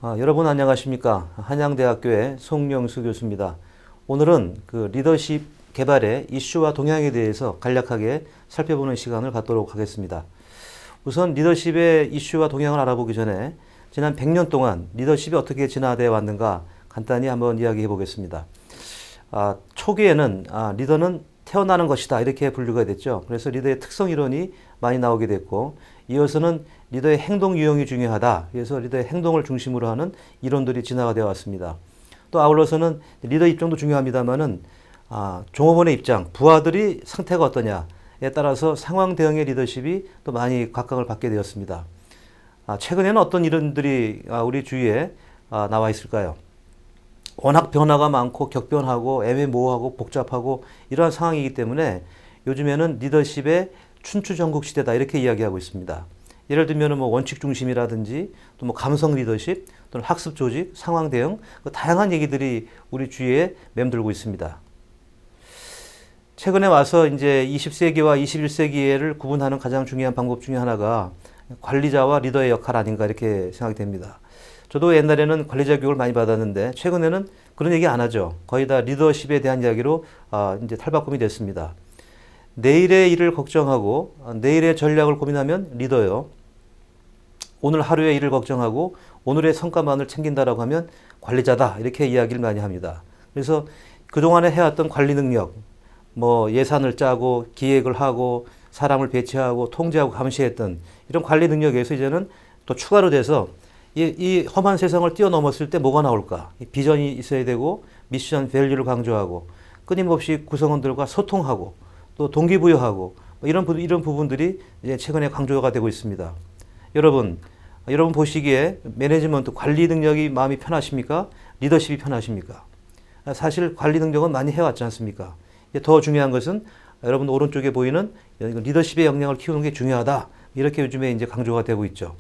여러분 안녕하십니까? 한양대학교의 송영수 교수입니다. 오늘은 리더십 개발의 이슈와 동향에 대해서 간략하게 살펴보는 시간을 갖도록 하겠습니다. 우선 리더십의 이슈와 동향을 알아보기 전에 지난 100년 동안 리더십이 어떻게 진화되어 왔는가 간단히 한번 이야기해 보겠습니다. 초기에는 리더는 태어나는 것이다 이렇게 분류가 됐죠. 그래서 리더의 특성 이론이 많이 나오게 됐고, 이어서는 리더의 행동 유형이 중요하다. 그래서 리더의 행동을 중심으로 하는 이론들이 진화가 되어 왔습니다. 또 아울러서는 리더 입장도 중요합니다만은 종업원의 입장, 부하들이 상태가 어떠냐에 따라서 상황 대응의 리더십이 또 많이 각광을 받게 되었습니다. 최근에는 어떤 이론들이 우리 주위에 나와 있을까요? 워낙 변화가 많고 격변하고 애매모호하고 복잡하고 이러한 상황이기 때문에 요즘에는 리더십의 춘추전국 시대다 이렇게 이야기하고 있습니다. 예를 들면 원칙 중심이라든지 또 감성 리더십 또는 학습 조직, 상황 대응, 다양한 얘기들이 우리 주위에 맴돌고 있습니다. 최근에 와서 이제 20세기와 21세기를 구분하는 가장 중요한 방법 중에 하나가 관리자와 리더의 역할 아닌가 이렇게 생각이 됩니다. 저도 옛날에는 관리자 교육을 많이 받았는데 최근에는 그런 얘기 안 하죠. 거의 다 리더십에 대한 이야기로 이제 탈바꿈이 됐습니다. 내일의 일을 걱정하고 내일의 전략을 고민하면 리더요. 오늘 하루의 일을 걱정하고 오늘의 성과만을 챙긴다라고 하면 관리자다 이렇게 이야기를 많이 합니다. 그래서 그동안에 해왔던 관리 능력, 예산을 짜고 기획을 하고 사람을 배치하고 통제하고 감시했던 이런 관리 능력에서 이제는 또 추가로 돼서 이 험한 세상을 뛰어넘었을 때 뭐가 나올까? 비전이 있어야 되고 미션 밸류를 강조하고 끊임없이 구성원들과 소통하고 또 동기부여하고 이런 부분들이 이제 최근에 강조가 되고 있습니다. 여러분 보시기에 매니지먼트 관리 능력이 마음이 편하십니까? 리더십이 편하십니까? 사실 관리 능력은 많이 해왔지 않습니까? 더 중요한 것은 여러분 오른쪽에 보이는 리더십의 역량을 키우는 게 중요하다. 이렇게 요즘에 이제 강조가 되고 있죠.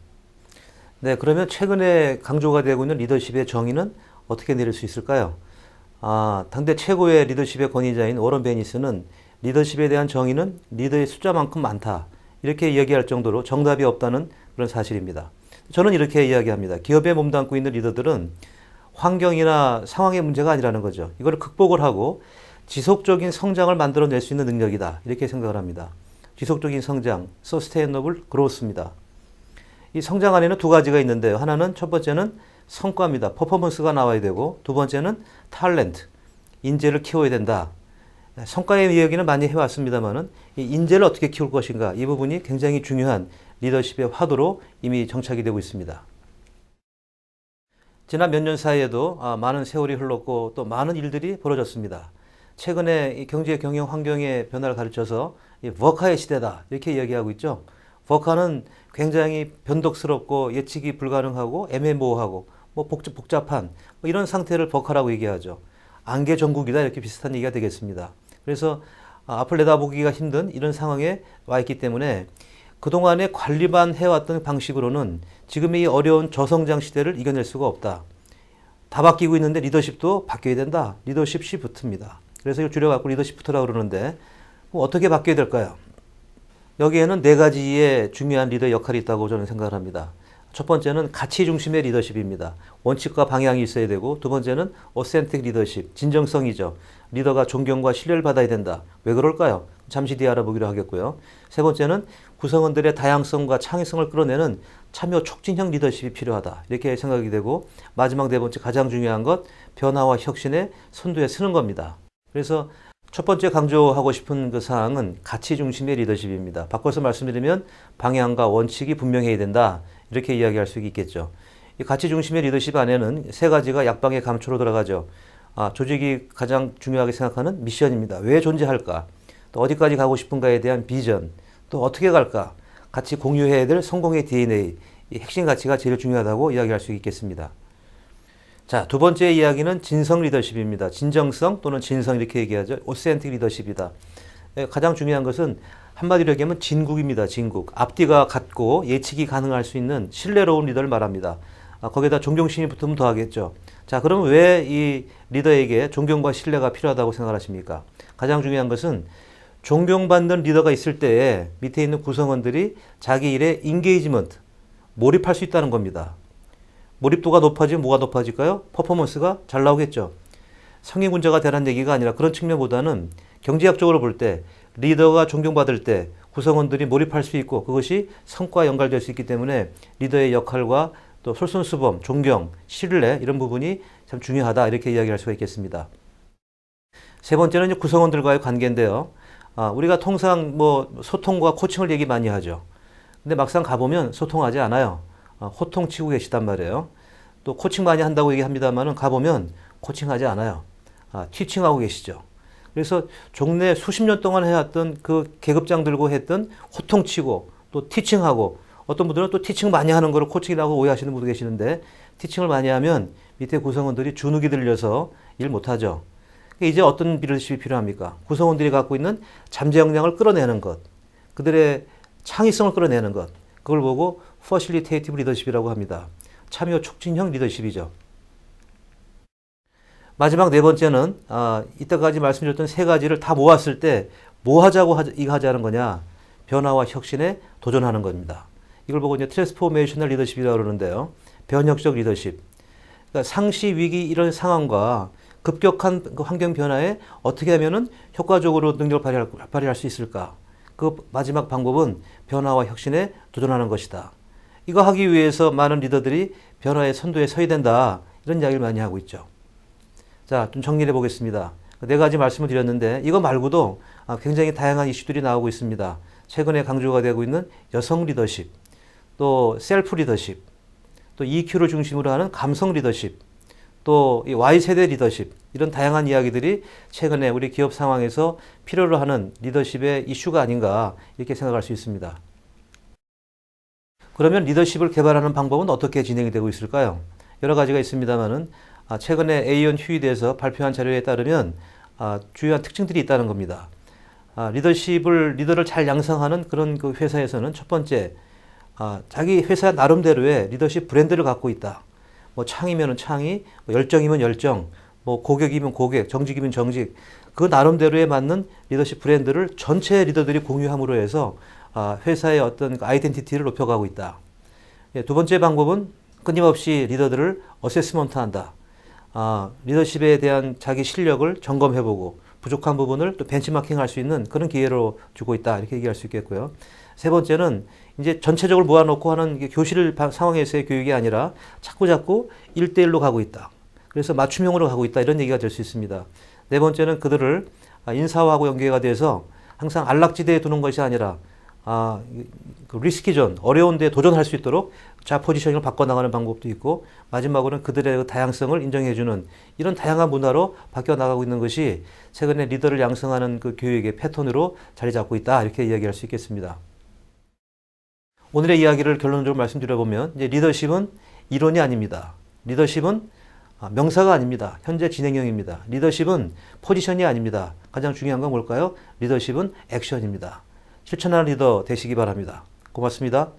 네, 그러면 최근에 강조가 되고 있는 리더십의 정의는 어떻게 내릴 수 있을까요? 당대 최고의 리더십의 권위자인 워런 베니스는 리더십에 대한 정의는 리더의 숫자만큼 많다. 이렇게 이야기할 정도로 정답이 없다는 그런 사실입니다. 저는 이렇게 이야기합니다. 기업에 몸담고 있는 리더들은 환경이나 상황의 문제가 아니라는 거죠. 이걸 극복을 하고 지속적인 성장을 만들어낼 수 있는 능력이다. 이렇게 생각을 합니다. 지속적인 성장, Sustainable Growth입니다. 이 성장 안에는 두 가지가 있는데요. 하나는 첫 번째는 성과입니다. 퍼포먼스가 나와야 되고, 두 번째는 탤런트, 인재를 키워야 된다. 성과의 이야기는 많이 해왔습니다만은 이 인재를 어떻게 키울 것인가, 이 부분이 굉장히 중요한 리더십의 화두로 이미 정착이 되고 있습니다. 지난 몇 년 사이에도 많은 세월이 흘렀고 또 많은 일들이 벌어졌습니다. 최근에 이 경제 경영 환경의 변화를 가르쳐서 이 버카의 시대다 이렇게 이야기하고 있죠. 버카는 굉장히 변덕스럽고 예측이 불가능하고 애매모호하고 복잡한 이런 상태를 버카라고 얘기하죠. 안개 전국이다 이렇게 비슷한 얘기가 되겠습니다. 그래서 앞을 내다보기가 힘든 이런 상황에 와 있기 때문에 그동안에 관리만 해왔던 방식으로는 지금의 이 어려운 저성장 시대를 이겨낼 수가 없다. 다 바뀌고 있는데 리더십도 바뀌어야 된다. 리더십 시프트입니다. 그래서 이걸 줄여갖고 리더십 시프트라고 그러는데 어떻게 바뀌어야 될까요? 여기에는 네 가지의 중요한 리더의 역할이 있다고 저는 생각을 합니다. 첫 번째는 가치 중심의 리더십입니다. 원칙과 방향이 있어야 되고, 두 번째는 어센틱 리더십, 진정성이죠. 리더가 존경과 신뢰를 받아야 된다. 왜 그럴까요? 잠시 뒤에 알아보기로 하겠고요. 세 번째는 구성원들의 다양성과 창의성을 끌어내는 참여 촉진형 리더십이 필요하다. 이렇게 생각이 되고, 마지막 네 번째 가장 중요한 것, 변화와 혁신의 선두에 서는 겁니다. 그래서 첫 번째 강조하고 싶은 그 사항은 가치 중심의 리더십입니다. 바꿔서 말씀드리면 방향과 원칙이 분명해야 된다. 이렇게 이야기할 수 있겠죠. 이 가치 중심의 리더십 안에는 세 가지가 약방의 감초로 들어가죠. 조직이 가장 중요하게 생각하는 미션입니다. 왜 존재할까? 또 어디까지 가고 싶은가에 대한 비전, 또 어떻게 갈까? 같이 공유해야 될 성공의 DNA, 이 핵심 가치가 제일 중요하다고 이야기할 수 있겠습니다. 자, 두 번째 이야기는 진성 리더십입니다. 진정성 또는 진성 이렇게 얘기하죠. 오센틱 리더십이다. 가장 중요한 것은 한마디로 얘기하면 진국입니다. 진국. 앞뒤가 같고 예측이 가능할 수 있는 신뢰로운 리더를 말합니다. 거기에다 존경심이 붙으면 더하겠죠. 자, 그러면 왜 이 리더에게 존경과 신뢰가 필요하다고 생각하십니까? 가장 중요한 것은 존경받는 리더가 있을 때에 밑에 있는 구성원들이 자기 일에 인게이지먼트, 몰입할 수 있다는 겁니다. 몰입도가 높아지면 뭐가 높아질까요? 퍼포먼스가 잘 나오겠죠. 성인군자가 되라는 얘기가 아니라 그런 측면보다는 경제학적으로 볼 때 리더가 존경받을 때 구성원들이 몰입할 수 있고 그것이 성과에 연결될 수 있기 때문에 리더의 역할과 또 솔선수범, 존경, 신뢰 이런 부분이 참 중요하다 이렇게 이야기할 수가 있겠습니다. 세 번째는 이제 구성원들과의 관계인데요. 우리가 통상 뭐 소통과 코칭을 얘기 많이 하죠. 근데 막상 가보면 소통하지 않아요. 호통치고 계시단 말이에요. 또 코칭 많이 한다고 얘기합니다만은 가보면 코칭하지 않아요. 티칭하고 계시죠. 그래서 종래 수십 년 동안 해왔던 그 계급장 들고 했던 호통치고 또 티칭하고 어떤 분들은 또 티칭 많이 하는 거를 코칭이라고 오해하시는 분도 계시는데 티칭을 많이 하면 밑에 구성원들이 주눅이 들려서 일 못하죠. 이제 어떤 리더십이 필요합니까? 구성원들이 갖고 있는 잠재 역량을 끌어내는 것, 그들의 창의성을 끌어내는 것, 그걸 보고 퍼실리테이티브 리더십이라고 합니다. 참여 촉진형 리더십이죠. 마지막 네 번째는 이때까지 말씀드렸던 세 가지를 다 모았을 때 뭐 하자고 이거 하자는 거냐? 변화와 혁신에 도전하는 겁니다. 이걸 보고 이제 트랜스포메이셔널 리더십이라고 그러는데요. 변혁적 리더십. 그러니까 상시 위기 이런 상황과 급격한 환경 변화에 어떻게 하면은 효과적으로 능력을 발휘할 수 있을까? 그 마지막 방법은 변화와 혁신에 도전하는 것이다. 이거 하기 위해서 많은 리더들이 변화의 선두에 서야 된다. 이런 이야기를 많이 하고 있죠. 자, 좀 정리해 보겠습니다. 네 가지 말씀을 드렸는데 이거 말고도 굉장히 다양한 이슈들이 나오고 있습니다. 최근에 강조가 되고 있는 여성 리더십, 또 셀프 리더십, 또 EQ를 중심으로 하는 감성 리더십, 또 이 Y세대 리더십 이런 다양한 이야기들이 최근에 우리 기업 상황에서 필요로 하는 리더십의 이슈가 아닌가 이렇게 생각할 수 있습니다. 그러면 리더십을 개발하는 방법은 어떻게 진행이 되고 있을까요? 여러 가지가 있습니다만은 최근에 A1 휴일에서 발표한 자료에 따르면 주요한 특징들이 있다는 겁니다. 리더를 잘 양성하는 그런 그 회사에서는 첫 번째, 자기 회사 나름대로의 리더십 브랜드를 갖고 있다. 뭐 창이면은 창의, 뭐 열정이면 열정, 뭐 고객이면 고객, 정직이면 정직. 그 나름대로에 맞는 리더십 브랜드를 전체 리더들이 공유함으로 해서 회사의 어떤 아이덴티티를 높여가고 있다. 두 번째 방법은 끊임없이 리더들을 어세스먼트한다. 리더십에 대한 자기 실력을 점검해보고 부족한 부분을 또 벤치마킹할 수 있는 그런 기회로 주고 있다 이렇게 얘기할 수 있겠고요. 세 번째는 이제 전체적으로 모아놓고 하는 교실 상황에서의 교육이 아니라 자꾸 1대1로 가고 있다. 그래서 맞춤형으로 가고 있다 이런 얘기가 될 수 있습니다. 네 번째는 그들을 인사하고 연계가 돼서 항상 안락지대에 두는 것이 아니라 그 리스키존, 어려운 데 도전할 수 있도록 자 포지셔닝을 바꿔나가는 방법도 있고 마지막으로는 그들의 그 다양성을 인정해주는 이런 다양한 문화로 바뀌어나가고 있는 것이 최근에 리더를 양성하는 그 교육의 패턴으로 자리 잡고 있다 이렇게 이야기할 수 있겠습니다. 오늘의 이야기를 결론적으로 말씀드려보면 이제 리더십은 이론이 아닙니다. 리더십은 명사가 아닙니다. 현재 진행형입니다. 리더십은 포지션이 아닙니다. 가장 중요한 건 뭘까요? 리더십은 액션입니다. 실천하는 리더 되시기 바랍니다. 고맙습니다.